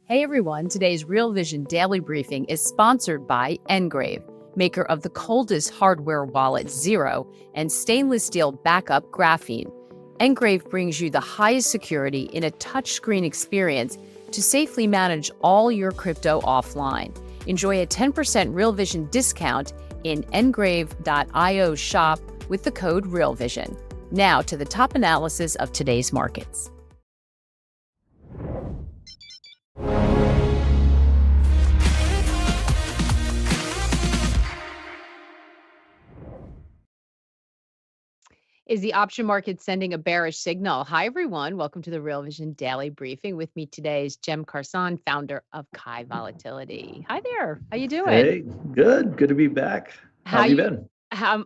Hey everyone, today's Real Vision Daily Briefing is sponsored by Engrave, maker of the coldest hardware wallet Zero and stainless steel backup graphene. Engrave brings you the highest security in a touchscreen experience to safely manage all your crypto offline. Enjoy a 10% Real Vision discount in engrave.io shop with the code RealVision. Now to the top analysis of today's markets. Is the option market sending a bearish signal? Hi, everyone. Welcome to the Real Vision Daily Briefing. With me today is Cem Karsan, founder of Kai Volatility. Hi there. How you doing? Hey, good. Good to be back. How How have you you? been?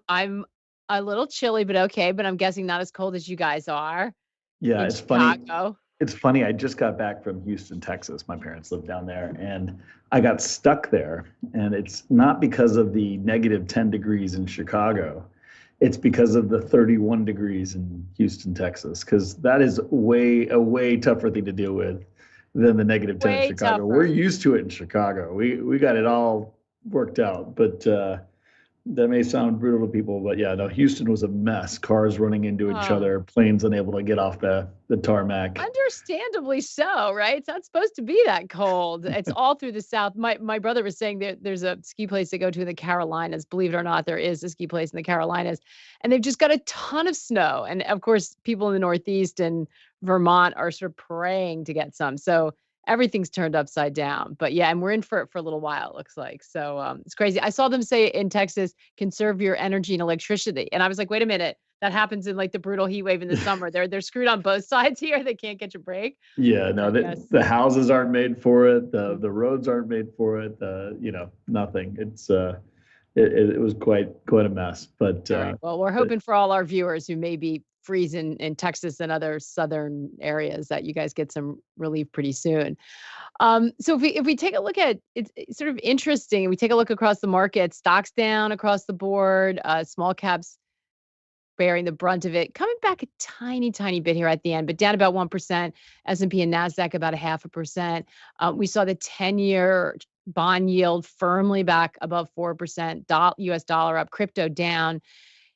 I'm a little chilly, but okay. But I'm guessing not as cold as you guys are Yeah, in it's funny. Chicago. It's funny. I just got back from Houston, Texas. My parents live down there, and I got stuck there. And it's not because of the negative 10 degrees in Chicago. It's because of the 31 degrees in Houston, Texas, because that is a way tougher thing to deal with than the negative 10 in Way Chicago. We're tougher. used to it in Chicago. We got it all worked out, but that may sound brutal to people, but yeah, no, Houston was a mess. Cars running into each Oh, other, planes unable to get off the tarmac. understandably so, right? It's not supposed to be that cold. It's all through the South. My brother was saying that there's a ski place to go to in the Carolinas. Believe it or not, there is a ski place in the Carolinas, and they've just got a ton of snow. And of course, people in the Northeast and Vermont are sort of praying to get some. So everything's turned upside down. But yeah, and we're in for it for a little while, it looks like. So it's crazy. I saw them say in Texas, conserve your energy and electricity. And I was like, wait a minute. That happens in like the brutal heat wave in the summer. They're screwed on both sides here. They can't catch a break. Yeah, no, I guess. the houses aren't made for it. Mm. The roads aren't made for it. Nothing. It was quite a mess. All right. Well, we're But hoping for all our viewers who may be freezing in Texas and other southern areas that you guys get some relief pretty soon. So if we take a look at it's sort of interesting. We take a look across the market, stocks down across the board, small caps bearing the brunt of it, coming back a tiny, tiny bit here at the end, but down about 1%. S&P and NASDAQ about 0.5%. We saw the 10-year bond yield firmly back above 4%. US dollar up, crypto down.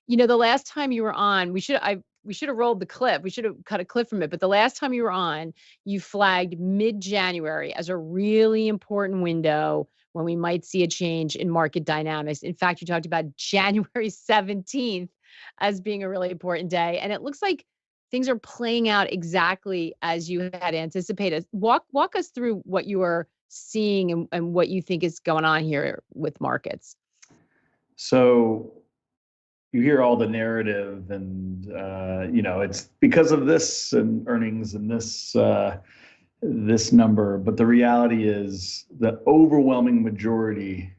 You know, the last time you were on, we should have rolled the clip. We should have cut a clip from it. But the last time you were on, you flagged mid-January as a really important window when we might see a change in market dynamics. In fact, you talked about January 17th as being a really important day. And it looks like things are playing out exactly as you had anticipated. Walk us through what you are seeing and what you think is going on here with markets. so you hear all the narrative, and it's because of this and earnings and this number. But the reality is the overwhelming majority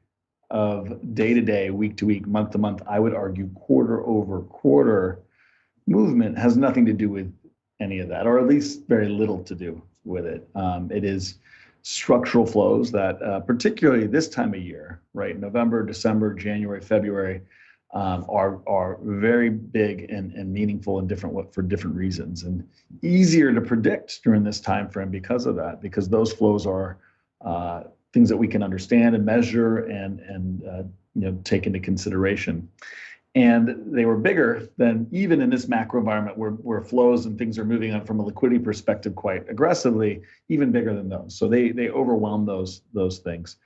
of day to day, week to week, month to month, I would argue quarter over quarter movement has nothing to do with any of that, or at least very little to do with it. It is structural flows that, particularly this time of year, right? November, December, January, February, are very big and meaningful and different for different reasons, and easier to predict during this time frame because of that, because those flows are things that we can understand and measure and take into consideration. And they were bigger than even in this macro environment where flows and things are moving on from a liquidity perspective quite aggressively, even bigger than those. So they overwhelm those things.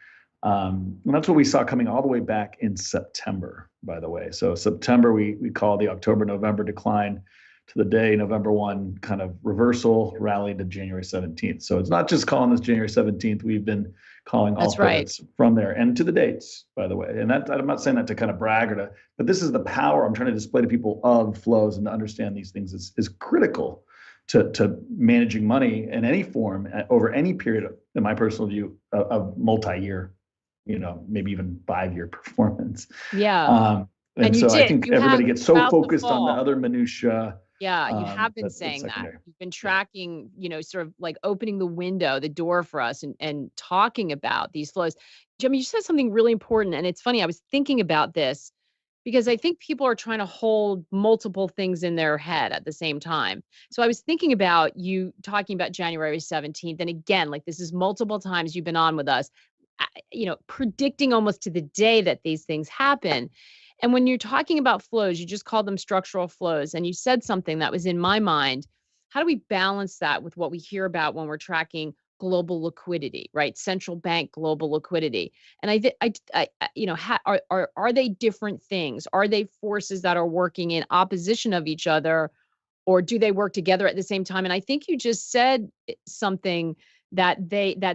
And that's what we saw coming all the way back in September, by the way. So September, we call the October, November decline to the day, November 1 kind of reversal, rally to January 17th. So it's not just calling this January 17th. We've been calling all That's right. pivots from there and to the dates, by the way. And that I'm not saying that to kind of brag but this is the power I'm trying to display to people of flows, and to understand these things is critical to managing money in any form over any period, in my personal view, of multi-year, maybe even 5-year performance. Yeah. And You so I did. think You everybody have gets so throughout the focused on the fall. other minutia. Yeah, you have been That's saying that. secondary. You've been Yeah. tracking, sort of like opening the window, the door for us and talking about these flows. Jimmy, you said something really important. And it's funny, I was thinking about this. because I think people are trying to hold multiple things in their head at the same time. So I was thinking about you talking about January 17th. And again, like this is multiple times you've been on with us, predicting almost to the day that these things happen. And when you're talking about flows, you just called them structural flows. And you said something that was in my mind. How do we balance that with what we hear about when we're tracking global liquidity, right? Central bank global liquidity. And are they different things? Are they forces that are working in opposition of each other, or do they work together at the same time? And I think you just said something that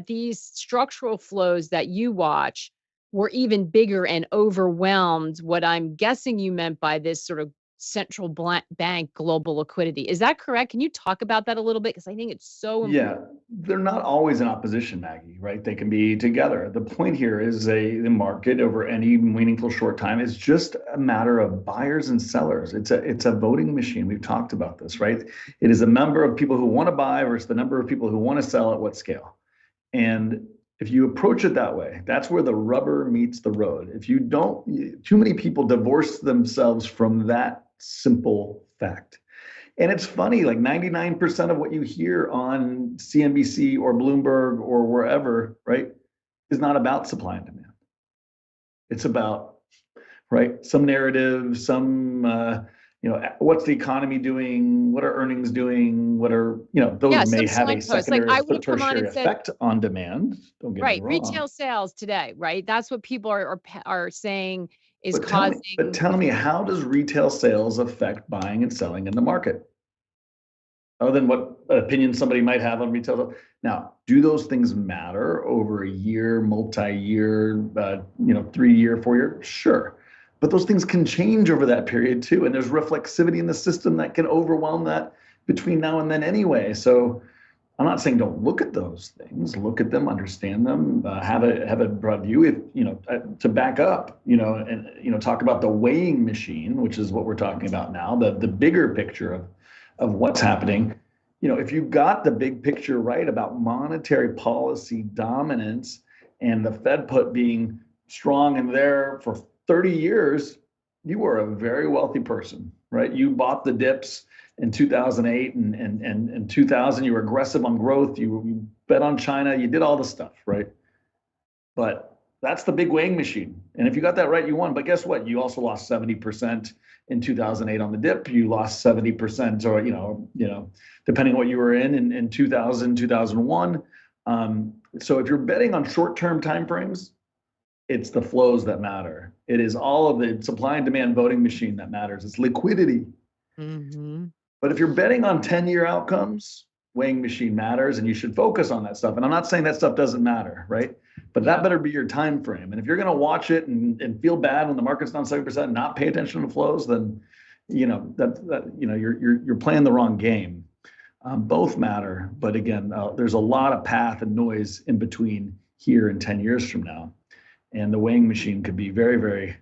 these structural flows that you watch were even bigger and overwhelmed what I'm guessing you meant by this sort of central bank global liquidity. Is that correct? Can you talk about that a little bit? Because I think it's so important. Yeah, they're not always in opposition, Maggie, right? They can be together. The point here is the market over any meaningful short time is just a matter of buyers and sellers. It's a voting machine. We've talked about this, right? It is a number of people who want to buy versus the number of people who want to sell at what scale. And if you approach it that way, that's where the rubber meets the road. If you don't, too many people divorce themselves from that simple fact. And it's funny, like 99% of what you hear on CNBC or Bloomberg or wherever, right, is not about supply and demand. It's about, right, some narrative, what's the economy doing? What are earnings doing? What are, those may have a secondary or tertiary effect on demand. Don't get me wrong. Retail sales today, right? That's what people are saying is causing. But tell me, how does retail sales affect buying and selling in the market? Other than what opinion somebody might have on retail. Now, do those things matter over a year, multi-year, 3-year, 4-year? Sure. But those things can change over that period too. And there's reflexivity in the system that can overwhelm that between now and then anyway. So I'm not saying don't look at those things, look at them, understand them, have a broad view, to back up, and talk about the weighing machine, which is what we're talking about now, the bigger picture of what's happening. If you got the big picture right about monetary policy dominance and the Fed put being strong and there for 30 years, you were a very wealthy person, right? You bought the dips in 2008 and 2000. You were aggressive on growth. You bet on China. You did all the stuff, right? But that's the big weighing machine. And if you got that right, you won. But guess what? You also lost 70% in 2008 on the dip. You lost 70%, or depending on what you were in 2000, 2001. So if you're betting on short-term timeframes, it's the flows that matter. It is all of the supply and demand voting machine that matters. It's liquidity. Mm-hmm. But if you're betting on 10-year outcomes, weighing machine matters, and you should focus on that stuff. And I'm not saying that stuff doesn't matter, right? But that better be your time frame. And if you're going to watch it and feel bad when the market's down 7%, and not pay attention to flows, then you're playing the wrong game. Both matter, but again, there's a lot of path and noise in between here and 10 years from now. And the weighing machine could be very, very,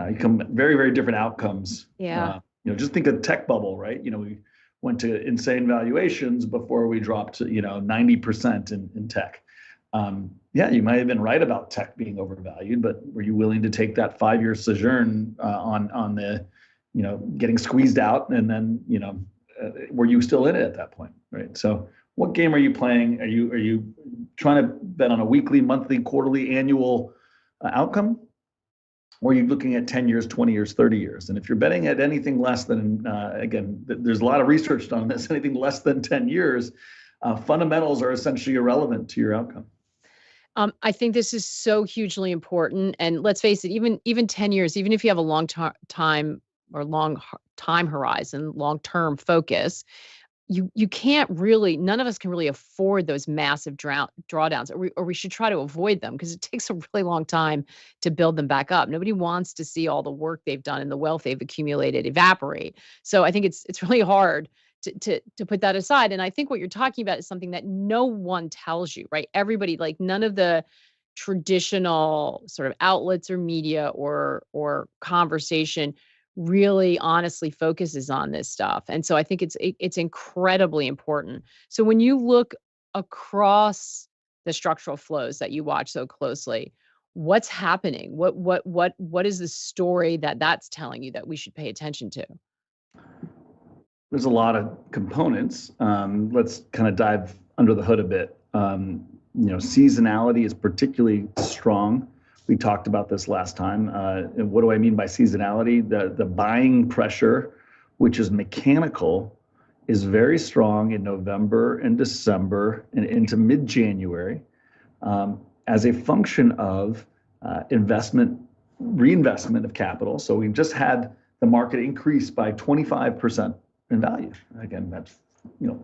become very, very different outcomes. Yeah. Just think of tech bubble, right? We went to insane valuations before we dropped to, 90% in tech. You might have been right about tech being overvalued, but were you willing to take that 5-year sojourn on the, getting squeezed out, and then, were you still in it at that point, right? So what game are you playing? Are you trying to bet on a weekly, monthly, quarterly, annual outcome? Or are you looking at 10 years, 20 years, 30 years? And if you're betting at anything less than, again, there's a lot of research done on this, anything less than 10 years, fundamentals are essentially irrelevant to your outcome. I think this is so hugely important. And let's face it, even 10 years, even if you have a long time or long time horizon, long-term focus, you can't really, none of us can really afford those massive drawdowns, or we should try to avoid them, because it takes a really long time to build them back up. Nobody wants to see all the work they've done and the wealth they've accumulated evaporate. So I think it's really hard to put that aside. And I think what you're talking about is something that no one tells you, right? Everybody, like none of the traditional sort of outlets or media or conversation really honestly focuses on this stuff. And so I think it's incredibly important. So when you look across the structural flows that you watch so closely, What's happening? What is the story that's telling you that we should pay attention to? There's a lot of components. Let's kind of dive under the hood a bit. Seasonality is particularly strong. We talked about this last time. And what do I mean by seasonality? The buying pressure, which is mechanical, is very strong in November and December and into mid-January as a function of reinvestment of capital. So we've just had the market increase by 25% in value. Again, that's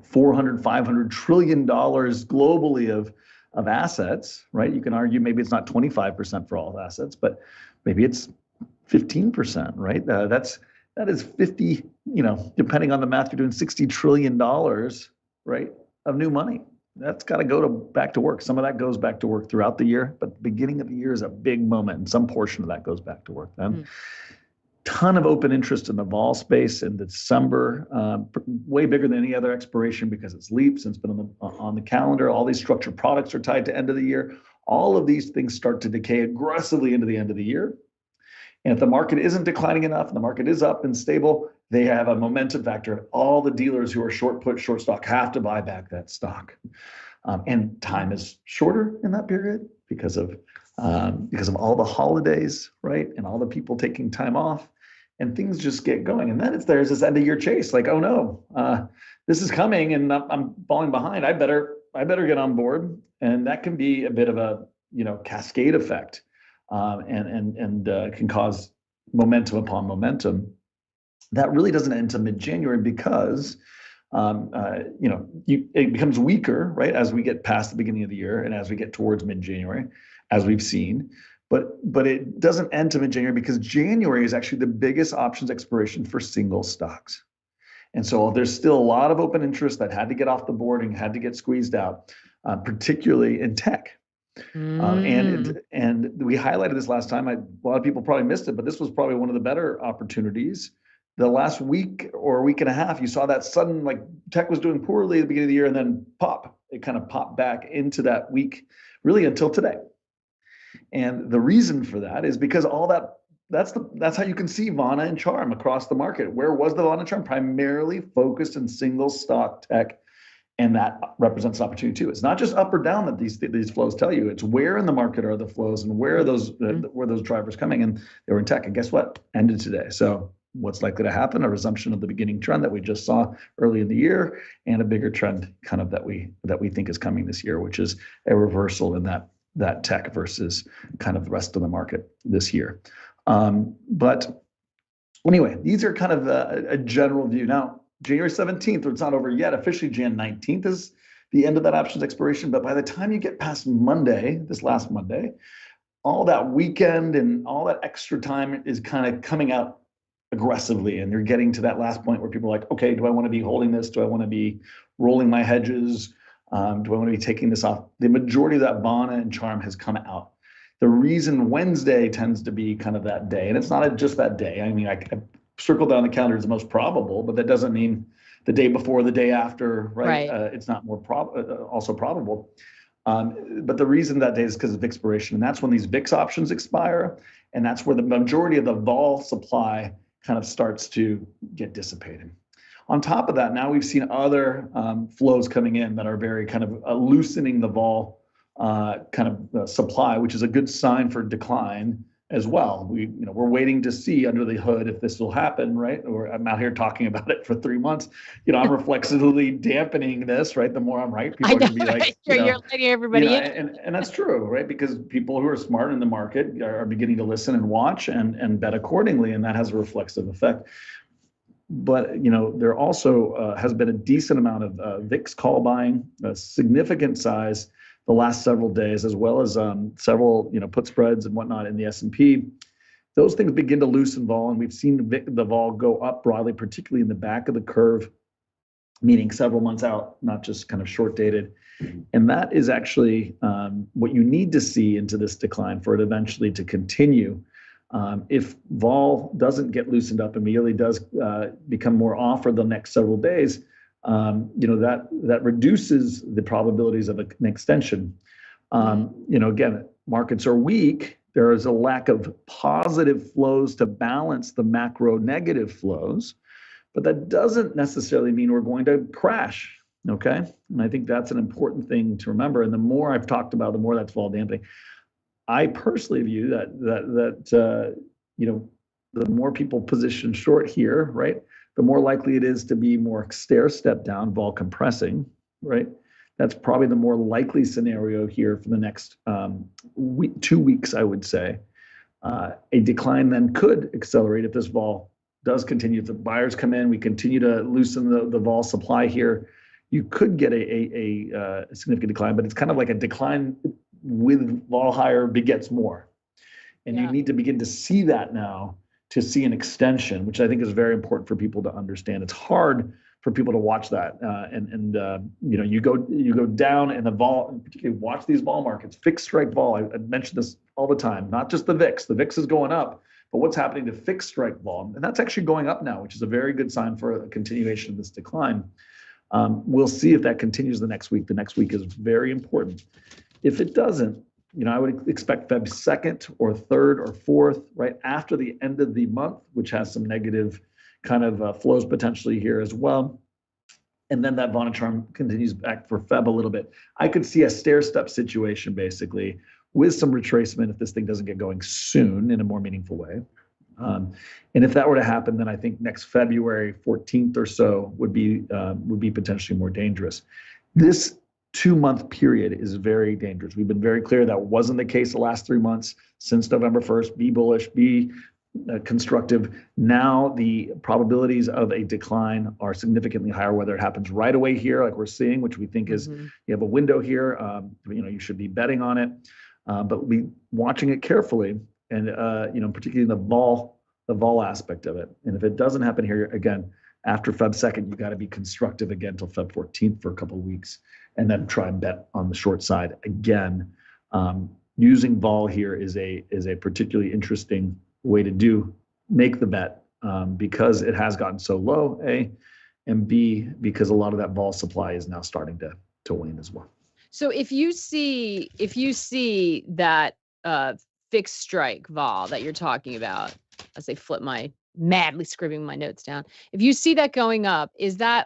400, 500 trillion dollars globally of assets, right? You can argue maybe it's not 25% for all assets, but maybe it's 15%, right? That is 50, depending on the math you're doing, $60 trillion, right, of new money. That's got to go back to work. Some of that goes back to work throughout the year, but the beginning of the year is a big moment, and some portion of that goes back to work then. Ton of open interest in the vol space in December, way bigger than any other expiration because it's leap since it's been on the calendar. All these structured products are tied to end of the year. All of these things start to decay aggressively into the end of the year. And if the market isn't declining enough and the market is up and stable, they have a momentum factor. All the dealers who are short put, short stock have to buy back that stock. And time is shorter in that period because of all the holidays, right? And all the people taking time off. And things just get going. And then there's this end of year chase, like, oh no, this is coming and I'm falling behind. I better get on board. And that can be a bit of a, cascade effect and can cause momentum upon momentum. That really doesn't end until mid-January because, it becomes weaker, right? As we get past the beginning of the year and as we get towards mid-January, as we've seen. But it doesn't end to mid-January because January is actually the biggest options expiration for single stocks. And so there's still a lot of open interest that had to get off the board and had to get squeezed out, particularly in tech. And we highlighted this last time. A lot of people probably missed it, but this was probably one of the better opportunities. The last week or a week and a half, you saw that sudden, like tech was doing poorly at the beginning of the year and then it kind of popped back into that week, really until today. And the reason for that is because that's how you can see Vana and Charm across the market. Where was the Vana and Charm? Primarily focused in single stock tech, and that represents an opportunity too. It's not just up or down that these flows tell you. It's where in the market are the flows and where are those drivers coming, and they were in tech. And guess what? Ended today. So what's likely to happen? A resumption of the beginning trend that we just saw early in the year, and a bigger trend kind of that we think is coming this year, which is a reversal in that tech versus kind of the rest of the market this year. But anyway, these are kind of a general view. Now, January 17th, it's not over yet. Officially, Jan 19th is the end of that options expiration. But by the time you get past Monday, this last Monday, all that weekend and all that extra time is kind of coming out aggressively. And you're getting to that last point where people are like, okay, do I want to be holding this? Do I want to be rolling my hedges? Do I want to be taking this off? The majority of that Vana and Charm has come out. The reason Wednesday tends to be kind of that day, and it's not just that day. I mean, I circled down the calendar as the most probable, but that doesn't mean the day before, the day after, right? It's not more also probable. But the reason that day is because of expiration, and that's when these VIX options expire, and that's where the majority of the vol supply kind of starts to get dissipated. On top of that, now we've seen other flows coming in that are very kind of loosening the vol kind of supply, which is a good sign for decline as well. We're waiting to see under the hood if this will happen, right? Or I'm out here talking about it for 3 months. I'm reflexively dampening this, right? The more I'm right, people are going to be like, you're letting everybody in. And that's true, right? Because people who are smart in the market are beginning to listen and watch and bet accordingly, and that has a reflexive effect. But there also has been a decent amount of VIX call buying, a significant size the last several days, as well as several put spreads and whatnot in the S&P. Those things begin to loosen vol, and we've seen the vol go up broadly, particularly in the back of the curve, meaning several months out, not just kind of short dated. And that is actually what you need to see into this decline for it eventually to continue. If vol doesn't get loosened up immediately, does become more off for the next several days, that reduces the probabilities of an extension. Again, markets are weak, there is a lack of positive flows to balance the macro negative flows, but that doesn't necessarily mean we're going to crash. Okay. And I think that's an important thing to remember. And the more I've talked about, the more that's vol damping. I personally view that the more people position short here, right, the more likely it is to be more stair step down, vol compressing, right? That's probably the more likely scenario here for the next 2 weeks, I would say. A decline then could accelerate if this vol does continue. If the buyers come in, we continue to loosen the vol supply here, you could get a significant decline, but it's kind of like a decline with vol higher begets more. And you need to begin to see that now to see an extension, which I think is very important for people to understand. It's hard for people to watch that. You go down and the vol, particularly watch these vol markets, fixed strike vol. I mention this all the time, not just the VIX. The VIX is going up, but what's happening to fixed strike vol? And that's actually going up now, which is a very good sign for a continuation of this decline. We'll see if that continues the next week. The next week is very important. If it doesn't, I would expect Feb 2nd or 3rd or 4th, right after the end of the month, which has some negative kind of flows potentially here as well. And then that Von charm continues back for Feb a little bit. I could see a stair-step situation basically with some retracement if this thing doesn't get going soon in a more meaningful way. And if that were to happen, then I think next February 14th or so would be potentially more dangerous. This 2-month period is very dangerous. We've been very clear that wasn't the case the last 3 months since November 1st. Be bullish, be constructive. Now the probabilities of a decline are significantly higher, whether it happens right away here, like we're seeing, which we think is you have a window here. You should be betting on it, but be watching it carefully, and particularly the vol aspect of it. And if it doesn't happen here again after Feb 2nd, you got to be constructive again till Feb 14th for a couple of weeks, and then try and bet on the short side again. Using vol here is a particularly interesting way to make the bet because it has gotten so low, A, and B, because a lot of that vol supply is now starting to wane as well. So if you see that fixed strike vol that you're talking about, as I flip madly scribbling my notes down, if you see that going up,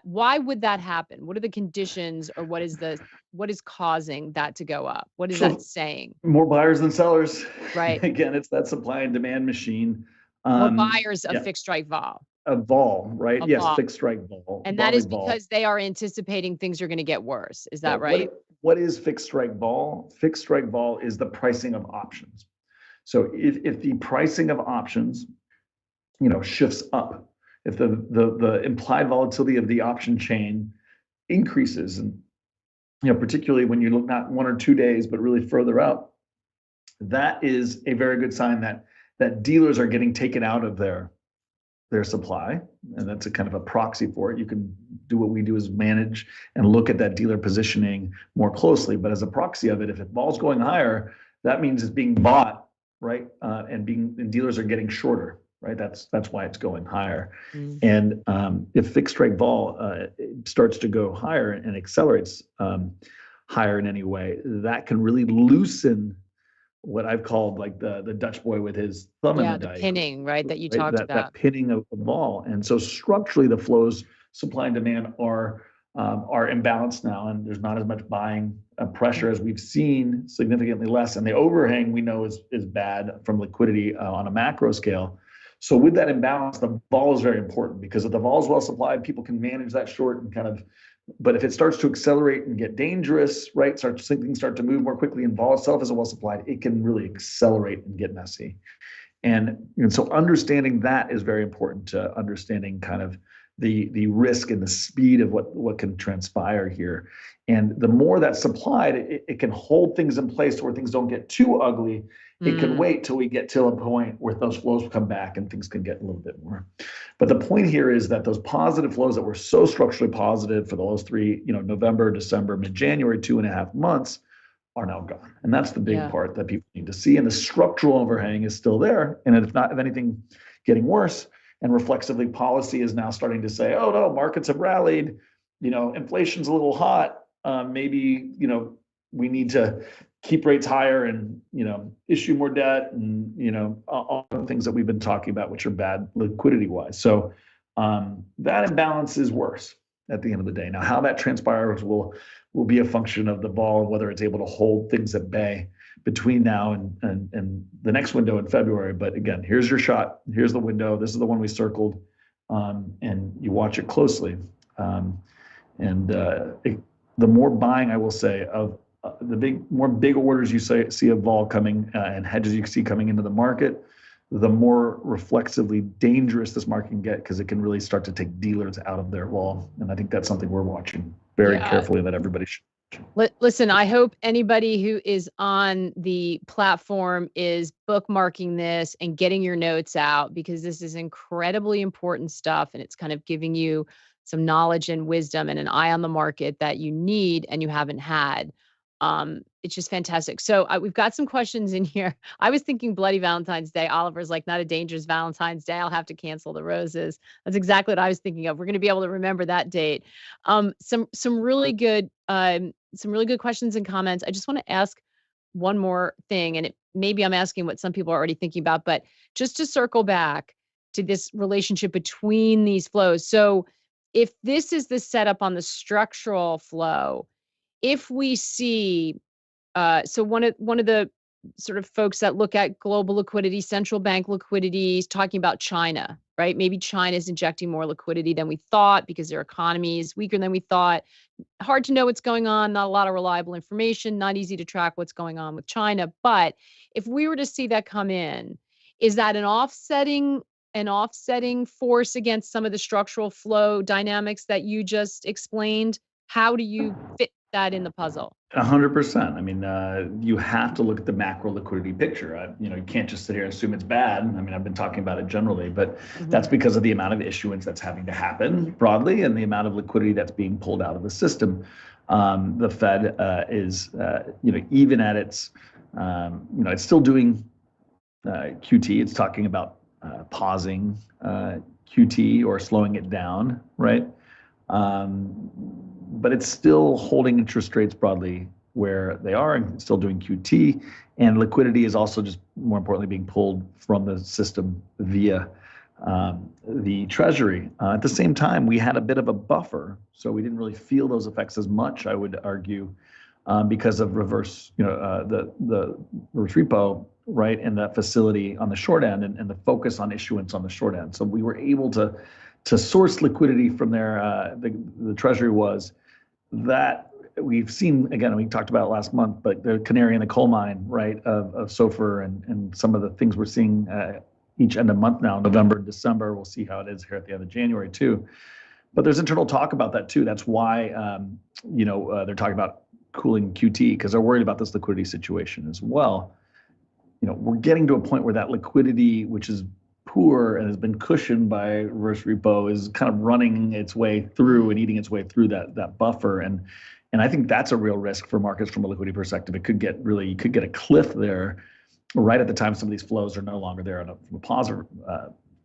why would that happen? What are the conditions, or what is causing that to go up? What is that saying? More buyers than sellers. Right. Again, it's that supply and demand machine. More buyers of fixed strike vol. A vol, right? Yes, vol. Fixed strike vol. And that is because they are anticipating things are going to get worse. Is that right? What is fixed strike vol? Fixed strike vol is the pricing of options. So if the pricing of options shifts up, if the implied volatility of the option chain increases, and particularly when you look not 1 or 2 days, but really further out, that is a very good sign that dealers are getting taken out of their supply, and that's a kind of a proxy for it. You can do what we do is manage and look at that dealer positioning more closely, but as a proxy of it, if vol's going higher, that means it's being bought, right? And dealers are getting shorter. Right, that's why it's going higher. And if fixed strike vol starts to go higher and accelerates higher in any way, that can really loosen what I've called like the Dutch boy with his thumb in the dike. Pinning, right? That you talked about. That pinning of vol. And so structurally, the flows, supply and demand are imbalanced now, and there's not as much buying pressure as we've seen, significantly less. And the overhang we know is bad from liquidity on a macro scale. So with that imbalance, the vol is very important, because if the vol is well supplied, people can manage that short and kind of, but if it starts to accelerate and get dangerous, right, things start to move more quickly, and vol itself isn't well supplied, it can really accelerate and get messy. And so understanding that is very important to understanding kind of the risk and the speed of what can transpire here. And the more that's supplied, it can hold things in place where things don't get too ugly. It can wait till we get to a point where those flows come back and things can get a little bit more. But the point here is that those positive flows that were so structurally positive for those 3, November, December, mid-January, 2.5 months, are now gone. And that's the big part that people need to see. And the structural overhang is still there. And if anything, getting worse. And reflexively, policy is now starting to say, oh no, markets have rallied, inflation's a little hot. Maybe, we need to keep rates higher and, issue more debt and, all the things that we've been talking about, which are bad liquidity wise. So that imbalance is worse at the end of the day. Now, how that transpires will be a function of the vol, whether it's able to hold things at bay between now and the next window in February. But again, here's your shot. Here's the window. This is the one we circled, and you watch it closely. The more buying, I will say, of the more big orders you see of vol coming and hedges you see coming into the market, the more reflexively dangerous this market can get, because it can really start to take dealers out of their vol. And I think that's something we're watching very carefully, that everybody should. Listen, I hope anybody who is on the platform is bookmarking this and getting your notes out, because this is incredibly important stuff, and it's kind of giving you some knowledge and wisdom and an eye on the market that you need and you haven't had. It's just fantastic. So we've got some questions in here. I was thinking Bloody Valentine's Day. Oliver's like, not a dangerous Valentine's Day. I'll have to cancel the roses. That's exactly what I was thinking of. We're going to be able to remember that date. Some really good questions and comments. I just want to ask one more thing, and maybe I'm asking what some people are already thinking about, but just to circle back to this relationship between these flows. So if this is the setup on the structural flow, if we see, so one of the sort of folks that look at global liquidity, central bank liquidity, is talking about China, right? Maybe China is injecting more liquidity than we thought because their economy is weaker than we thought. Hard to know what's going on. Not a lot of reliable information. Not easy to track what's going on with China. But if we were to see that come in, is that an offsetting force against some of the structural flow dynamics that you just explained? How do you fit that in the puzzle? 100%. I mean, you have to look at the macro liquidity picture. You can't just sit here and assume it's bad. I mean, I've been talking about it generally, but that's because of the amount of issuance that's having to happen broadly and the amount of liquidity that's being pulled out of the system. The Fed is, even at its, it's still doing QT. It's talking about pausing QT or slowing it down, right? But it's still holding interest rates broadly where they are and still doing QT. And liquidity is also, just more importantly, being pulled from the system via the Treasury. At the same time, we had a bit of a buffer, so we didn't really feel those effects as much, I would argue, because of reverse, the reverse repo, right, and that facility on the short end and the focus on issuance on the short end. So we were able to source liquidity from there. The Treasury was that we've seen, again, we talked about it last month, but the canary in the coal mine, right, of SOFR and some of the things we're seeing each end of month now, November, December. We'll see how it is here at the end of January too. But there's internal talk about that too. That's why, they're talking about cooling QT, because they're worried about this liquidity situation as well. We're getting to a point where that liquidity, which is poor and has been cushioned by reverse repo, is kind of running its way through and eating its way through that buffer. And I think that's a real risk for markets from a liquidity perspective. You could get a cliff there right at the time some of these flows are no longer there from a positive,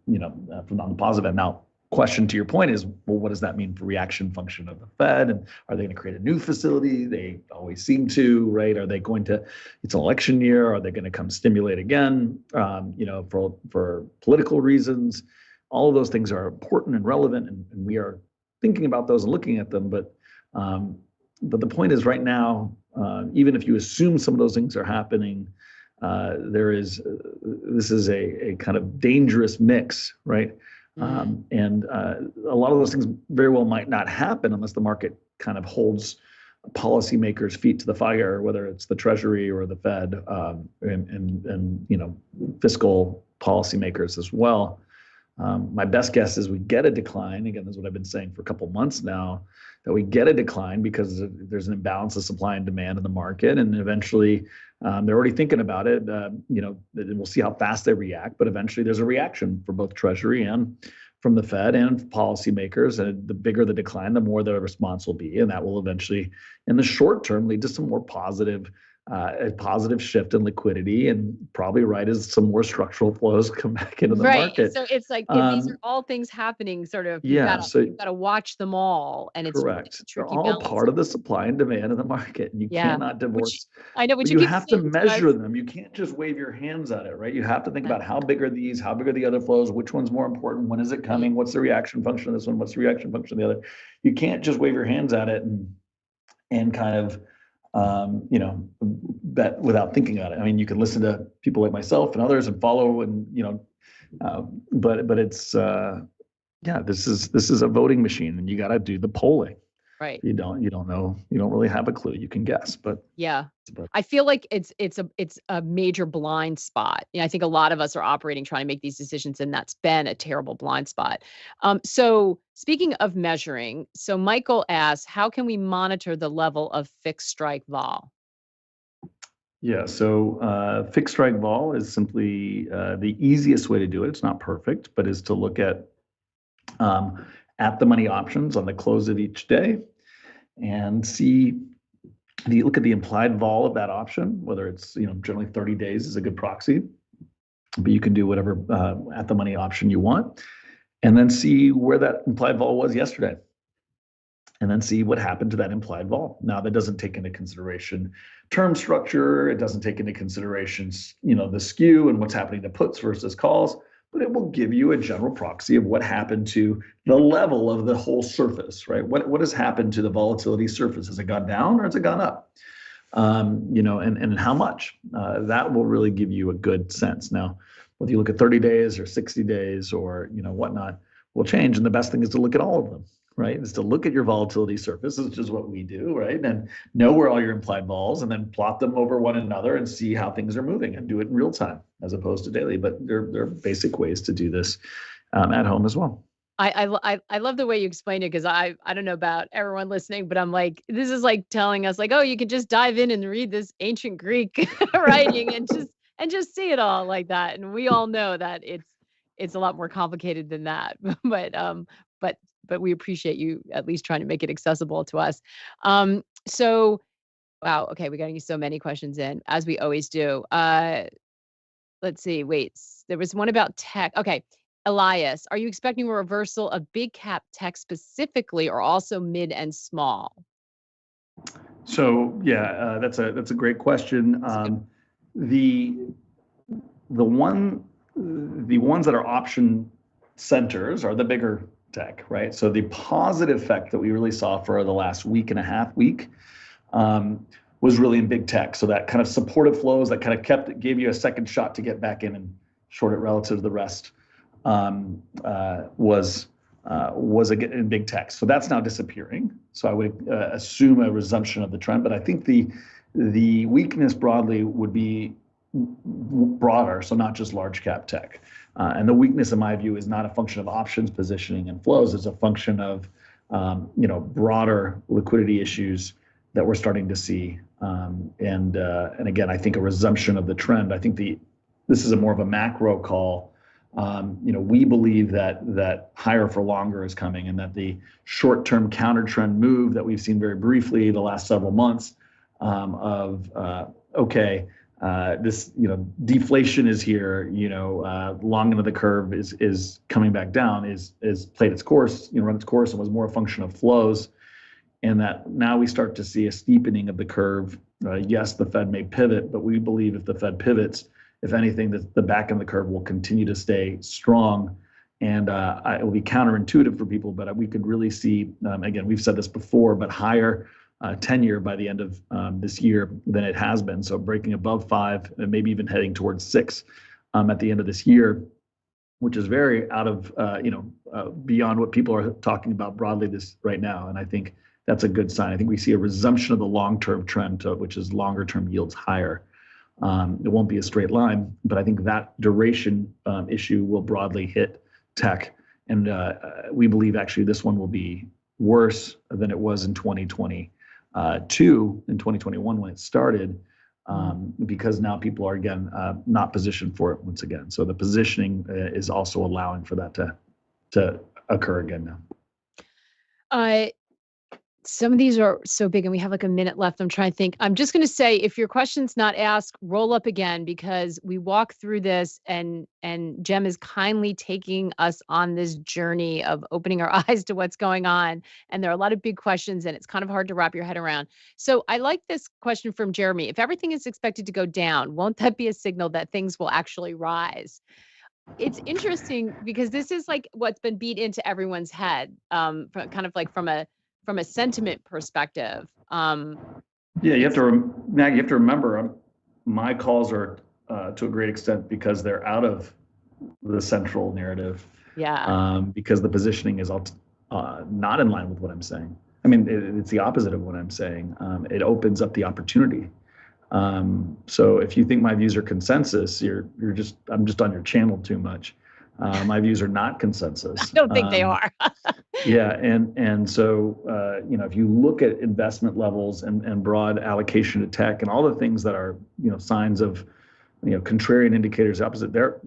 from on the positive end. Now, question to your point is, well, what does that mean for reaction function of the Fed? And are they going to create a new facility? They always seem to, right? Are they going to, it's an election year, are they going to come stimulate again, for political reasons? All of those things are important and relevant, and we are thinking about those and looking at them. But the point is, right now, even if you assume some of those things are happening, this is a kind of dangerous mix, right? And a lot of those things very well might not happen unless the market kind of holds policymakers' feet to the fire, whether it's the Treasury or the Fed, and fiscal policymakers as well. My best guess is we get a decline. Again, that's what I've been saying for a couple months now, that we get a decline because there's an imbalance of supply and demand in the market, and eventually they're already thinking about it. We'll see how fast they react, but eventually there's a reaction for both Treasury and from the Fed and policymakers. And the bigger the decline, the more the response will be, and that will eventually, in the short term, lead to some more positive a positive shift in liquidity, and probably right as some more structural flows come back into the Right. market. So it's like these are all things happening. Sort of, Yeah, so you've got to watch them all, and it's really correct. a They're tricky all balance. part of the supply and demand of the market, and you Yeah. cannot Which divorce. I know, But which you you keep have to saying to measure us. them. You can't just wave your hands at it, right? You have to think Yeah. about how big are these, how big are the other flows, which one's more important, when is it coming, what's the reaction function of this one, what's the reaction function of the other. You can't just wave your hands at it and kind of bet without thinking about it. I mean, you can listen to people like myself and others and follow, and but it's this is a voting machine, and you got to do the polling. Right. You don't know, you don't really have a clue. You can guess, but Yeah. I feel like it's a major blind spot. I think a lot of us are operating trying to make these decisions, and that's been a terrible blind spot. So speaking of measuring, so Michael asks, how can we monitor the level of fixed strike vol? Yeah, so fixed strike vol is simply the easiest way to do it. It's not perfect, but is to look at the money options on the close of each day and see look at the implied vol of that option, whether it's generally 30 days is a good proxy, but you can do whatever at the money option you want, and then see where that implied vol was yesterday, and then see what happened to that implied vol. Now, that doesn't take into consideration term structure. It doesn't take into consideration, the skew and what's happening to puts versus calls, but it will give you a general proxy of what happened to the level of the whole surface, right? What has happened to the volatility surface? Has it gone down or has it gone up? And how much? That will really give you a good sense. Now, whether you look at 30 days or 60 days or whatnot will change. And the best thing is to look at all of them, right? Is to look at your volatility surface, which is what we do, right? And know where all your implied vols, and then plot them over one another and see how things are moving, and do it in real time as opposed to daily. But there are basic ways to do this at home as well. I love the way you explain it, because I don't know about everyone listening, but I'm like, this is like telling us like, oh, you can just dive in and read this ancient Greek writing and just see it all like that. And we all know that it's a lot more complicated than that. But but we appreciate you at least trying to make it accessible to us. So wow, okay, we got so many questions in, as we always do. Let's see. Wait, there was one about tech. Okay. Elias, are you expecting a reversal of big cap tech specifically, or also mid and small? So yeah, that's a great question. The ones that are option centers are the bigger tech, right? So the positive effect that we really saw for the last week and a half was really in big tech. So that kind of supportive flows that kind of gave you a second shot to get back in and short it relative to the rest was in big tech. So that's now disappearing. So I would assume a resumption of the trend, but I think the weakness broadly would be broader, so not just large cap tech. And the weakness, in my view, is not a function of options positioning and flows. It's a function of broader liquidity issues that we're starting to see. And again, I think a resumption of the trend. I think this is more of a macro call. We believe that higher for longer is coming, and that the short-term counter trend move that we've seen very briefly the last several months this deflation is here, long into the curve is coming back down, is played its course, run its course, and was more a function of flows. And that now we start to see a steepening of the curve. Yes, the Fed may pivot, but we believe if the Fed pivots, if anything, the back end of the curve will continue to stay strong. And it will be counterintuitive for people, but we could really see, again, we've said this before, but higher 10-year by the end of this year than it has been. So breaking above 5 and maybe even heading towards 6 at the end of this year, which is very out of, beyond what people are talking about broadly this right now. And I think that's a good sign. I think we see a resumption of the long-term trend, which is longer-term yields higher. It won't be a straight line, but I think that duration issue will broadly hit tech. And we believe actually this one will be worse than it was in 2022 and 2021 when it started, because now people are, again, not positioned for it once again. So the positioning is also allowing for that to occur again now. Some of these are so big, and we have like a minute left. I'm trying to think. I'm just going to say, if your question's not asked, roll up again, because we walk through this, and Jem is kindly taking us on this journey of opening our eyes to what's going on. And there are a lot of big questions, and it's kind of hard to wrap your head around. So I like this question from Jeremy. If everything is expected to go down, won't that be a signal that things will actually rise? It's interesting because this is like what's been beat into everyone's head, kind of like from a sentiment perspective. Yeah, It's Maggie, you have to remember, my calls are to a great extent because they're out of the central narrative, yeah, because the positioning is not in line with what I'm saying. I mean, it's the opposite of what I'm saying. It opens up the opportunity. So if you think my views are consensus, I'm just on your channel too much. My views are not consensus. I don't think they are. Yeah, and so if you look at investment levels and broad allocation to tech and all the things that are signs of contrarian indicators opposite, they're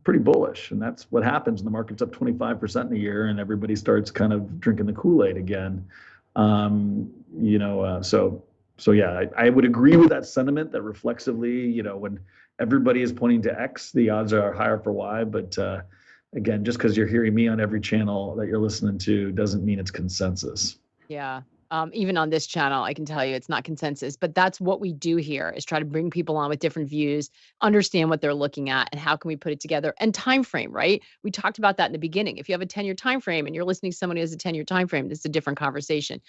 pretty bullish, and that's what happens when the market's up 25% in a year and everybody starts kind of drinking the Kool-Aid again. So yeah, I would agree with that sentiment that reflexively, when everybody is pointing to X, the odds are higher for Y. But again, just because you're hearing me on every channel that you're listening to doesn't mean it's consensus. Yeah. Even on this channel, I can tell you it's not consensus, but that's what we do here, is try to bring people on with different views, understand what they're looking at, and how can we put it together. And time frame, right? We talked about that in the beginning. If you have a 10-year time frame and you're listening to someone who has a 10-year time frame, this is a different conversation.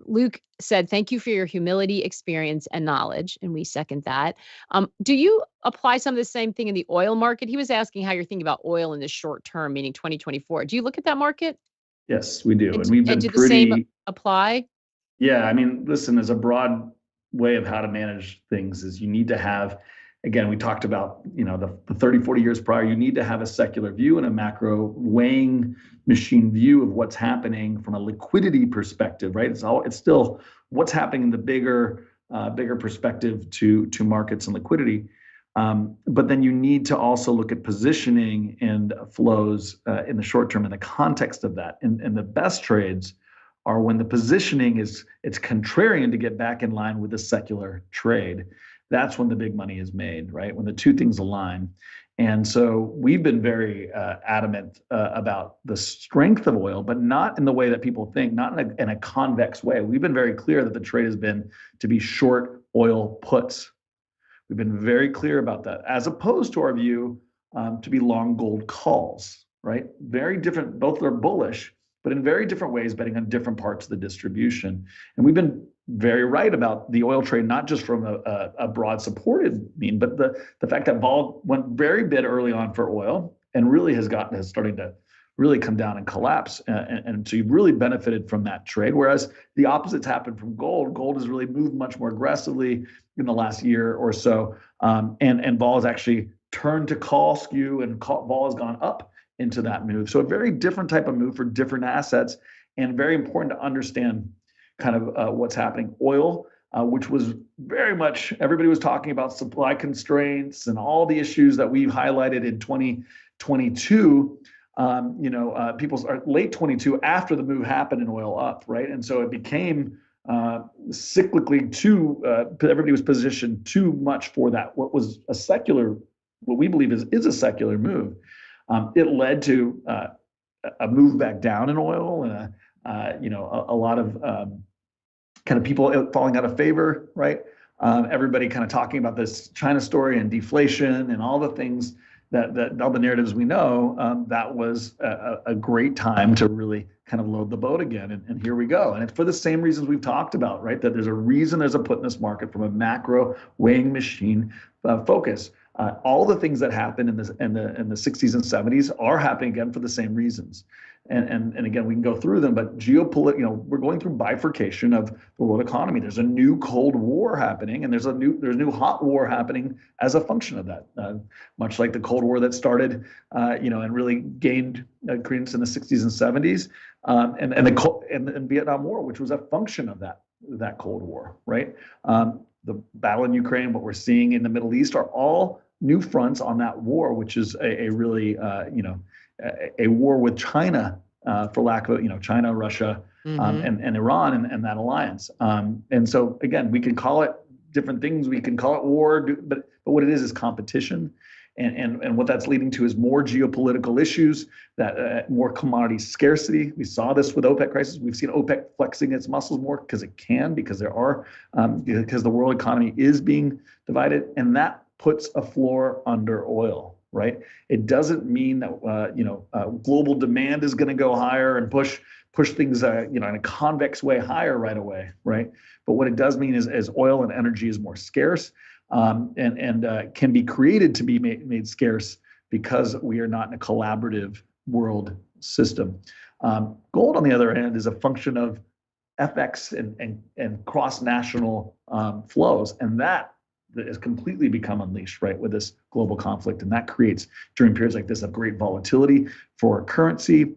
Luke said, "Thank you for your humility, experience, and knowledge," and we second that. Do you apply some of the same thing in the oil market? He was asking how you're thinking about oil in the short term, meaning 2024. Do you look at that market? Yes, we do, And, and we've and been do the same pretty. apply? Yeah, I mean, listen, there's a broad way of how to manage things is you need to have, again, we talked about, the 30, 40 years prior, you need to have a secular view and a macro weighing machine view of what's happening from a liquidity perspective, right? It's still what's happening in the bigger perspective to markets and liquidity. But then you need to also look at positioning and flows in the short term in the context of that. And the best trades are when the positioning it's contrarian to get back in line with the secular trade. That's when the big money is made, right? When the two things align. And so we've been very adamant about the strength of oil, but not in the way that people think, not in a convex way. We've been very clear that the trade has been to be short oil puts. We've been very clear about that, as opposed to our view to be long gold calls, right? Very different, both are bullish, but in very different ways, betting on different parts of the distribution. And we've been very right about the oil trade, not just from a broad supported mean, but the fact that vol went very bid early on for oil and really has starting to really come down and collapse. And so you've really benefited from that trade. Whereas the opposites happened from gold. Gold has really moved much more aggressively in the last year or so. And vol has actually turned to call skew, and vol has gone up into that move. So a very different type of move for different assets, and very important to understand kind of what's happening. Oil, which was very much, everybody was talking about supply constraints and all the issues that we've highlighted in 2022. People's late 22 after the move happened in oil up, right? And so it became cyclically everybody was positioned too much for that. What we believe is a secular move. It led to a move back down in oil, and a lot of kind of people falling out of favor, right? Everybody kind of talking about this China story and deflation and all the things that all the narratives we know. That was a great time to really kind of load the boat again, and here we go. And it's for the same reasons we've talked about, right? That there's a reason there's a put in this market from a macro weighing machine focus. All the things that happened in the 60s and 70s are happening again for the same reasons. And again, we can go through them, but we're going through bifurcation of the world economy. There's a new Cold War happening, and there's a new hot war happening as a function of that. Much like the Cold War that started, and really gained credence in the 60s and 70s, and the Vietnam War, which was a function of that Cold War, right? The battle in Ukraine, what we're seeing in the Middle East, are all new fronts on that war, which is a really a war with China, for lack of China, Russia, Mm-hmm. and Iran and that alliance. And so again, we can call it different things. We can call it war, but what it is competition. And what that's leading to is more geopolitical issues, that more commodity scarcity. We saw this with OPEC crisis. We've seen OPEC flexing its muscles more because it can, because because the world economy is being divided, and that puts a floor under oil. Right? It doesn't mean that global demand is going to go higher and push things in a convex way higher right away. Right? But what it does mean is as oil and energy is more scarce. And can be created to be made scarce because we are not in a collaborative world system. Gold, on the other hand, is a function of FX and cross-national flows, and that has completely become unleashed, right, with this global conflict, and that creates, during periods like this, a great volatility for currency.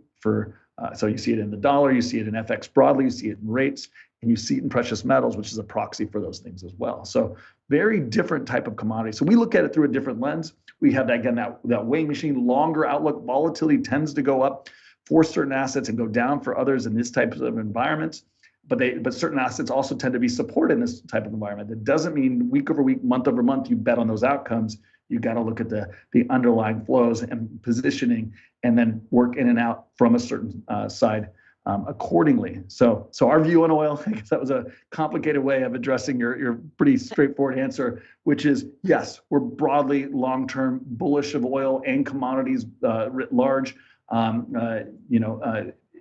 So you see it in the dollar, you see it in FX broadly, you see it in rates, and you see it in precious metals, which is a proxy for those things as well. So very different type of commodity. So we look at it through a different lens. We have that weighing machine, longer outlook. Volatility tends to go up for certain assets and go down for others in this type of environments. But certain assets also tend to be supported in this type of environment. That doesn't mean week over week, month over month, you bet on those outcomes. You got to look at the underlying flows and positioning, and then work in and out from a certain side accordingly. So our view on oil, I guess that was a complicated way of addressing your pretty straightforward answer, which is yes, we're broadly long-term bullish of oil and commodities writ large.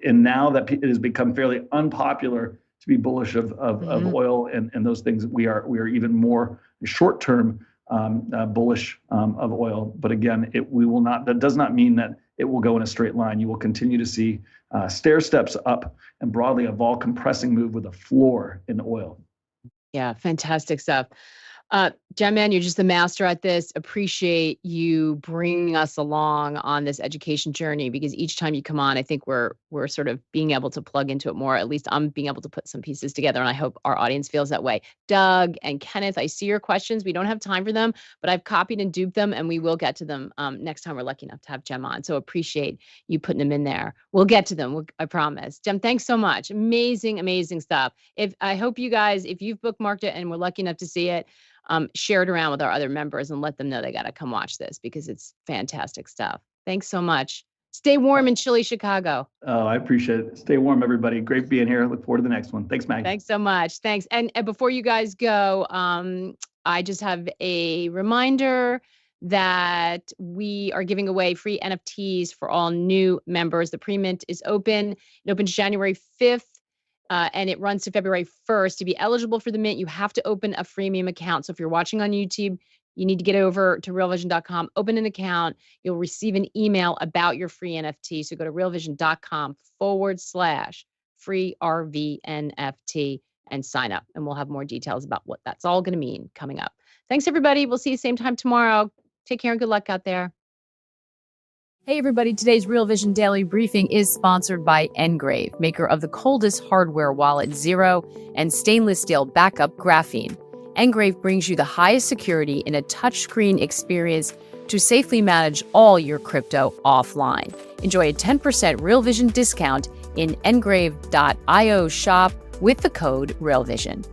And now that it has become fairly unpopular to be bullish of oil and those things, we are even more short-term bullish of oil. But again, that does not mean that it will go in a straight line. You will continue to see stair steps up and broadly a vol compressing move with a floor in oil. Yeah, fantastic stuff. Cem, man, you're just the master at this. Appreciate you bringing us along on this education journey, because each time you come on, I think we're sort of being able to plug into it more. At least I'm being able to put some pieces together, and I hope our audience feels that way. Doug and Kenneth, I see your questions. We don't have time for them, but I've copied and duped them, and we will get to them next time we're lucky enough to have Cem on. So appreciate you putting them in there. We'll get to them. I promise. Cem, thanks so much. Amazing, amazing stuff. I hope you guys, if you've bookmarked it and we're lucky enough to see it, share it around with our other members and let them know they got to come watch this, because it's fantastic stuff. Thanks so much. Stay warm in chilly Chicago. Oh, I appreciate it. Stay warm, everybody. Great being here. Look forward to the next one. Thanks, Maggie. Thanks so much. Thanks. And before you guys go, I just have a reminder that we are giving away free NFTs for all new members. The pre-mint is open. It opens January 5th. And it runs to February 1st. To be eligible for the mint, you have to open a freemium account. So if you're watching on YouTube, you need to get over to realvision.com, open an account. You'll receive an email about your free NFT. So go to realvision.com/free RVNFT and sign up. And we'll have more details about what that's all going to mean coming up. Thanks, everybody. We'll see you same time tomorrow. Take care and good luck out there. Hey everybody, today's Real Vision Daily Briefing is sponsored by Engrave, maker of the coldest hardware wallet, Zero, and stainless steel backup graphene. Engrave brings you the highest security in a touchscreen experience to safely manage all your crypto offline. Enjoy a 10% Real Vision discount in engrave.io shop with the code RealVision.